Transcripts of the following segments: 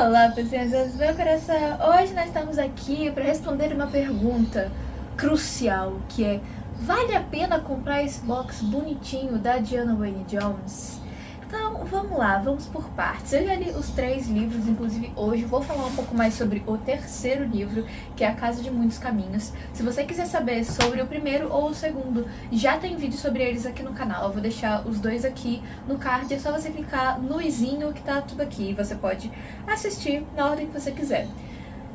Olá, princesas do meu coração! Hoje nós estamos aqui para responder uma pergunta crucial, que é: vale a pena comprar esse box bonitinho da Diana Wynne Jones? Então, vamos lá, vamos por partes. Eu já li os 3 livros, inclusive hoje vou falar um pouco mais sobre o terceiro livro, que é A Casa de Muitos Caminhos. Se você quiser saber sobre o primeiro ou o segundo, já tem vídeo sobre eles aqui no canal. Eu vou deixar os 2 aqui no card, é só você clicar no izinho que tá tudo aqui. E você pode assistir na ordem que você quiser.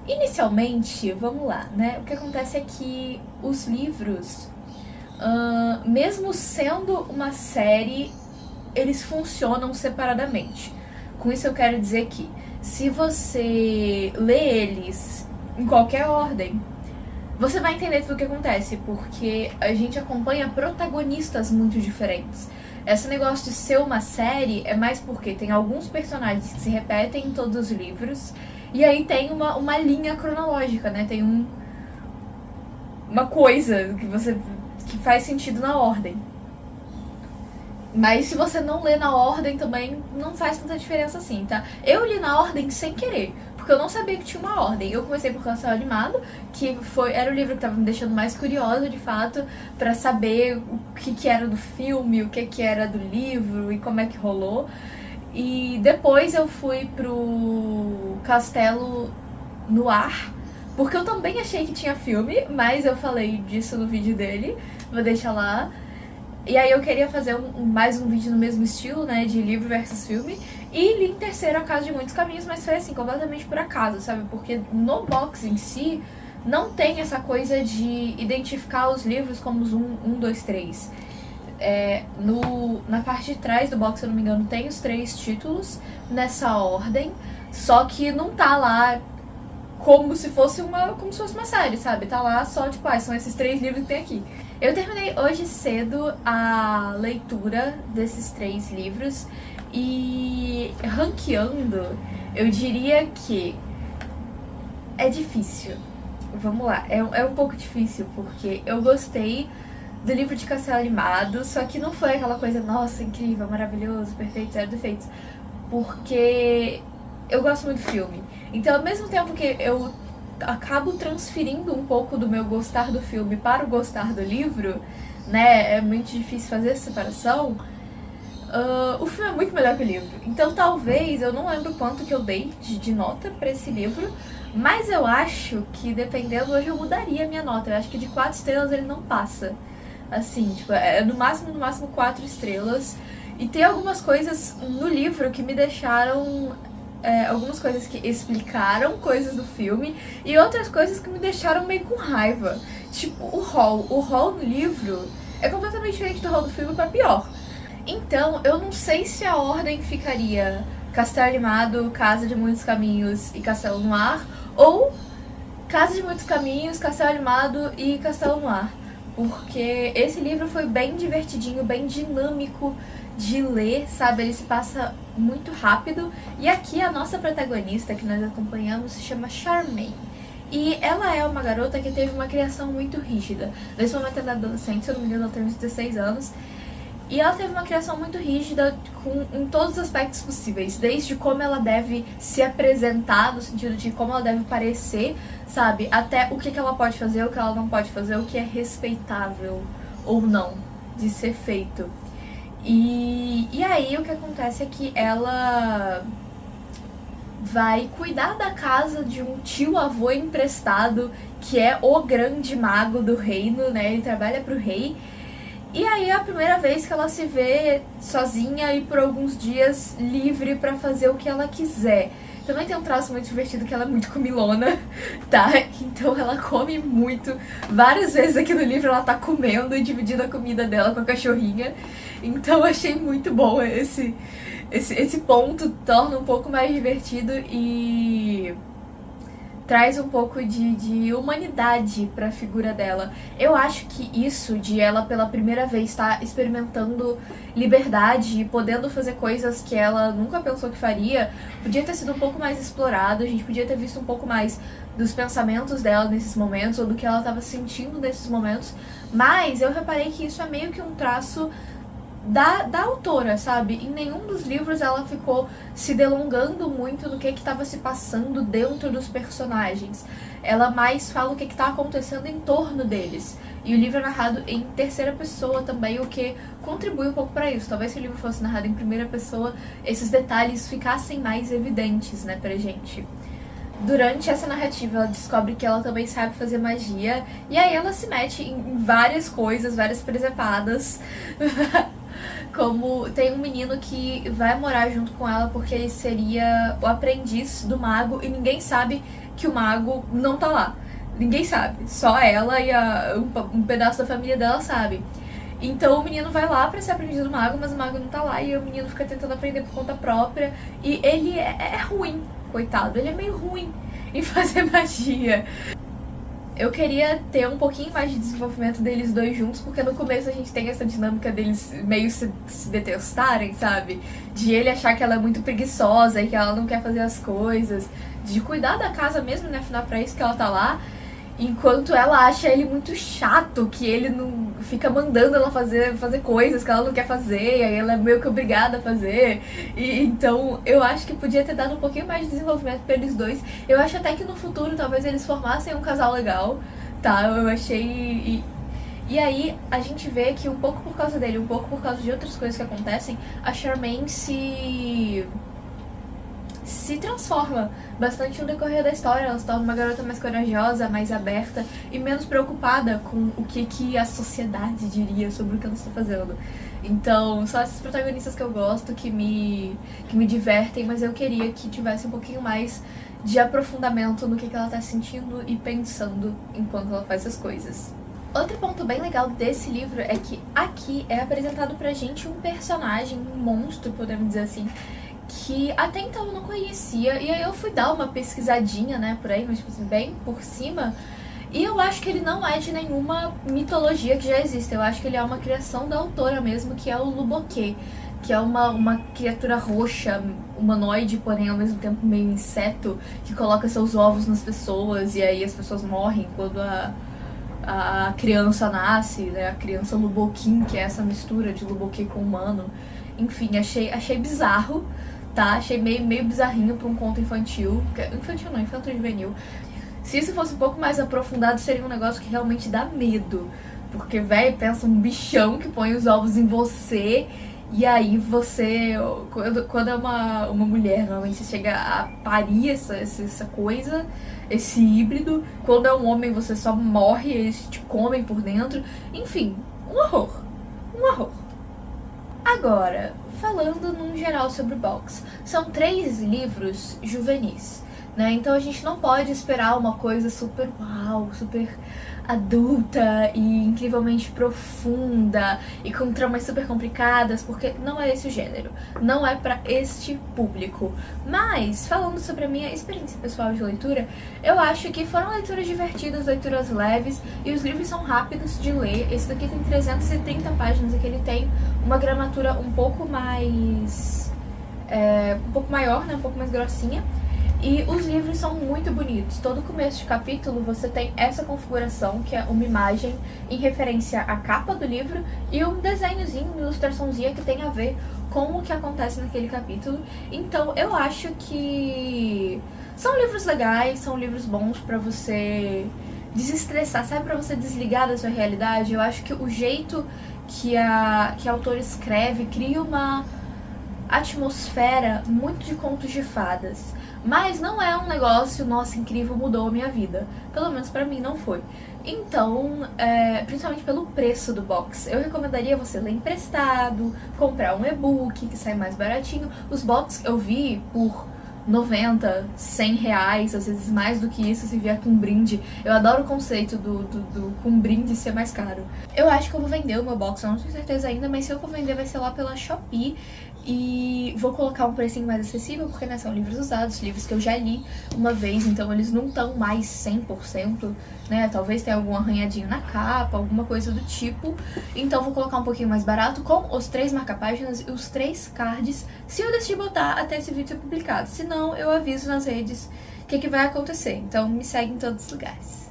Inicialmente, vamos lá, né? O que acontece é que os livros, mesmo sendo uma série, eles funcionam separadamente. Com isso eu quero dizer que, se você lê eles em qualquer ordem, você vai entender tudo o que acontece, porque a gente acompanha protagonistas muito diferentes. Esse negócio de ser uma série é mais porque tem alguns personagens que se repetem em todos os livros, e aí tem uma linha cronológica, né? Tem uma coisa que faz sentido na ordem. Mas se você não lê na ordem também não faz tanta diferença assim, tá? Eu li na ordem sem querer, porque eu não sabia que tinha uma ordem. Eu comecei por Castelo Animado, que era o livro que tava me deixando mais curiosa, de fato, pra saber o que era do filme, o que era do livro e como é que rolou. E depois eu fui pro Castelo Noir, porque eu também achei que tinha filme, mas eu falei disso no vídeo dele, vou deixar lá. E aí eu queria fazer mais um vídeo no mesmo estilo, né, de livro versus filme. E li em terceiro A Casa de Muitos Caminhos, mas foi assim, completamente por acaso, sabe? Porque no box em si, não tem essa coisa de identificar os livros como os 1, 2, 3. Na parte de trás do box, se eu não me engano, tem os 3 títulos nessa ordem, só que não tá lá como se fosse uma série, sabe? Tá lá só, tipo, são esses 3 livros que tem aqui. Eu terminei hoje cedo a leitura desses 3 livros e, ranqueando, eu diria que é difícil. Vamos lá, é um pouco difícil, porque eu gostei do livro de Castelo Animado, só que não foi aquela coisa, nossa, incrível, maravilhoso, perfeito, 0 defeitos, porque eu gosto muito do filme. Então, ao mesmo tempo que eu acabo transferindo um pouco do meu gostar do filme para o gostar do livro, né, é muito difícil fazer essa separação, o filme é muito melhor que o livro. Então talvez, eu não lembro quanto que eu dei de nota pra esse livro, mas eu acho que, dependendo, hoje eu mudaria a minha nota. Eu acho que de 4 estrelas ele não passa. Assim, tipo, no máximo 4 estrelas. E tem algumas coisas no livro que me deixaram... algumas coisas que explicaram coisas do filme e outras coisas que me deixaram meio com raiva. Tipo, o hall no livro é completamente diferente do hall do filme, pra pior. Então, eu não sei se a ordem ficaria Castelo Animado, Casa de Muitos Caminhos e Castelo Noir, ou Casa de Muitos Caminhos, Castelo Animado e Castelo Noir. Porque esse livro foi bem divertidinho, bem dinâmico de ler, sabe? Ele se passa muito rápido. E aqui a nossa protagonista que nós acompanhamos se chama Charmaine. E ela é uma garota que teve uma criação muito rígida. Nesse momento ela é adolescente, se eu não me engano ela tem uns 16 anos. E ela teve uma criação muito rígida em todos os aspectos possíveis. Desde como ela deve se apresentar, no sentido de como ela deve parecer, sabe? Até o que ela pode fazer, o que ela não pode fazer, o que é respeitável ou não de ser feito. E aí o que acontece é que ela vai cuidar da casa de um tio-avô emprestado, que é o grande mago do reino, né? Ele trabalha pro rei. E aí é a primeira vez que ela se vê sozinha e por alguns dias livre pra fazer o que ela quiser. Também tem um traço muito divertido que ela é muito comilona, tá? Então ela come muito. Várias vezes aqui no livro ela tá comendo e dividindo a comida dela com a cachorrinha. Então eu achei muito bom esse ponto, torna um pouco mais divertido e traz um pouco de humanidade pra figura dela. Eu acho que isso de ela pela primeira vez estar experimentando liberdade e podendo fazer coisas que ela nunca pensou que faria, podia ter sido um pouco mais explorado, a gente podia ter visto um pouco mais dos pensamentos dela nesses momentos, ou do que ela estava sentindo nesses momentos, mas eu reparei que isso é meio que um traço da autora, sabe? Em nenhum dos livros ela ficou se delongando muito no que estava se passando dentro dos personagens. Ela mais fala o que está acontecendo em torno deles. E o livro é narrado em terceira pessoa também, o que contribui um pouco para isso. Talvez se o livro fosse narrado em primeira pessoa, esses detalhes ficassem mais evidentes, né, pra gente. Durante essa narrativa, ela descobre que ela também sabe fazer magia, e aí ela se mete em várias coisas, várias presepadas. Como tem um menino que vai morar junto com ela porque ele seria o aprendiz do mago, e ninguém sabe que o mago não tá lá. Ninguém sabe, só ela e um pedaço da família dela sabe. Então o menino vai lá pra ser aprendiz do mago, mas o mago não tá lá, e o menino fica tentando aprender por conta própria. E ele é ruim, coitado, ele é meio ruim em fazer magia. Eu queria ter um pouquinho mais de desenvolvimento deles dois juntos, porque no começo a gente tem essa dinâmica deles meio se detestarem, sabe? De ele achar que ela é muito preguiçosa e que ela não quer fazer as coisas, de cuidar da casa mesmo, né? Afinal, pra isso que ela tá lá. Enquanto ela acha ele muito chato, que ele não fica mandando ela fazer coisas que ela não quer fazer, e aí ela é meio que obrigada a fazer. E então eu acho que podia ter dado um pouquinho mais de desenvolvimento pra eles dois. Eu acho até que no futuro talvez eles formassem um casal legal, tá? Eu achei. E aí a gente vê que um pouco por causa dele, um pouco por causa de outras coisas que acontecem, a Charmaine se transforma bastante no decorrer da história. Ela se torna uma garota mais corajosa, mais aberta e menos preocupada com o que a sociedade diria sobre o que ela está fazendo. Então, são esses protagonistas que eu gosto, que me divertem, mas eu queria que tivesse um pouquinho mais de aprofundamento no que ela está sentindo e pensando enquanto ela faz as coisas. Outro ponto bem legal desse livro é que aqui é apresentado pra gente um personagem, um monstro, podemos dizer assim, que até então eu não conhecia, e aí eu fui dar uma pesquisadinha, né, por aí, mas tipo assim, bem por cima, e eu acho que ele não é de nenhuma mitologia que já existe. Eu acho que ele é uma criação da autora mesmo, que é o Luboquê, que é uma criatura roxa, humanoide, porém ao mesmo tempo meio inseto, que coloca seus ovos nas pessoas, e aí as pessoas morrem quando a criança nasce, né, a criança Luboquim, que é essa mistura de Luboquê com humano. Enfim, achei bizarro, tá? Achei meio bizarrinho pra um conto infantil. Infantil não, infantil juvenil. Se isso fosse um pouco mais aprofundado, seria um negócio que realmente dá medo. Porque, velho, pensa um bichão que põe os ovos em você, e aí você... Quando é uma mulher, normalmente você chega a parir essa coisa, esse híbrido. Quando é um homem, você só morre, eles te comem por dentro. Enfim, um horror. Um horror. Agora, falando num geral sobre o box, são 3 livros juvenis, né? Então a gente não pode esperar uma coisa super uau, super adulta e incrivelmente profunda e com tramas super complicadas, porque não é esse o gênero, não é pra este público. Mas, falando sobre a minha experiência pessoal de leitura, eu acho que foram leituras divertidas, leituras leves, e os livros são rápidos de ler. Esse daqui tem 330 páginas, e que ele tem uma gramatura um pouco mais... um pouco maior, né? Um pouco mais grossinha. E os livros são muito bonitos. Todo começo de capítulo você tem essa configuração, que é uma imagem em referência à capa do livro e um desenhozinho, uma ilustraçãozinha que tem a ver com o que acontece naquele capítulo. Então eu acho que são livros legais, são livros bons pra você desestressar, sabe? Pra você desligar da sua realidade. Eu acho que o jeito que a autora escreve cria uma atmosfera muito de contos de fadas. Mas não é um negócio, nossa, incrível, mudou a minha vida. Pelo menos pra mim não foi. Então, principalmente pelo preço do box, eu recomendaria você ler emprestado, comprar um e-book que sai mais baratinho. Os box eu vi por 90, 100 reais, às vezes mais do que isso se vier com brinde. Eu adoro o conceito do com brinde ser mais caro. Eu acho que eu vou vender o meu box, eu não tenho certeza ainda, mas se eu for vender vai ser lá pela Shopee. E vou colocar um precinho mais acessível, porque, né, são livros usados, livros que eu já li uma vez, então eles não estão mais 100%, né, talvez tenha algum arranhadinho na capa, alguma coisa do tipo. Então vou colocar um pouquinho mais barato, com os 3 marca-páginas e os 3 cards, se eu decidir botar até esse vídeo ser publicado. Se não, eu aviso nas redes o que vai acontecer, então me segue em todos os lugares.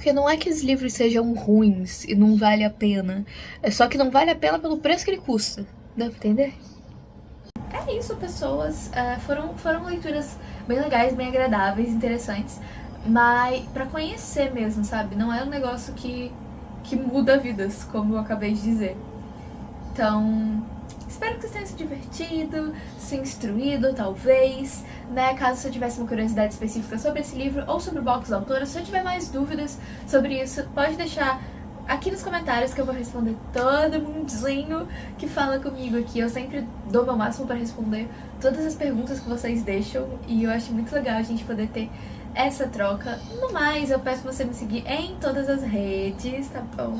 porque não é que os livros sejam ruins e não vale a pena. É só que não vale a pena pelo preço que ele custa. Dá pra entender? É isso, pessoas. Foram leituras bem legais, bem agradáveis, interessantes. Mas pra conhecer mesmo, sabe? Não é um negócio que muda vidas, como eu acabei de dizer. Então, espero que vocês tenham se divertido, se instruído, talvez, né? Caso você tivesse uma curiosidade específica sobre esse livro ou sobre o box da autora, se você tiver mais dúvidas sobre isso, pode deixar aqui nos comentários que eu vou responder todo mundinho que fala comigo aqui. Eu sempre dou meu máximo para responder todas as perguntas que vocês deixam e eu acho muito legal a gente poder ter essa troca. No mais, eu peço pra você me seguir em todas as redes, tá bom?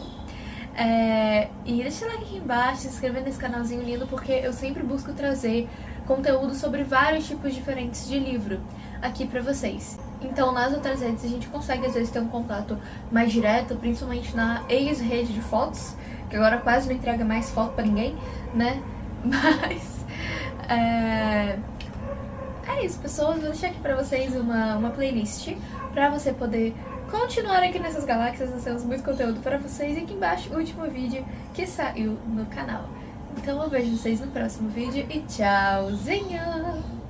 E deixa o like aqui embaixo, se inscrever nesse canalzinho lindo, porque eu sempre busco trazer conteúdo sobre vários tipos diferentes de livro aqui pra vocês. Então nas outras redes a gente consegue às vezes ter um contato mais direto, principalmente na ex-rede de fotos, que agora quase não entrega mais foto pra ninguém, né? Mas é isso, pessoas. Vou deixar aqui pra vocês uma playlist pra você poder continuar aqui nessas galáxias. Nós temos muito conteúdo para vocês. E aqui embaixo o último vídeo que saiu no canal. Então eu vejo vocês no próximo vídeo e tchauzinho!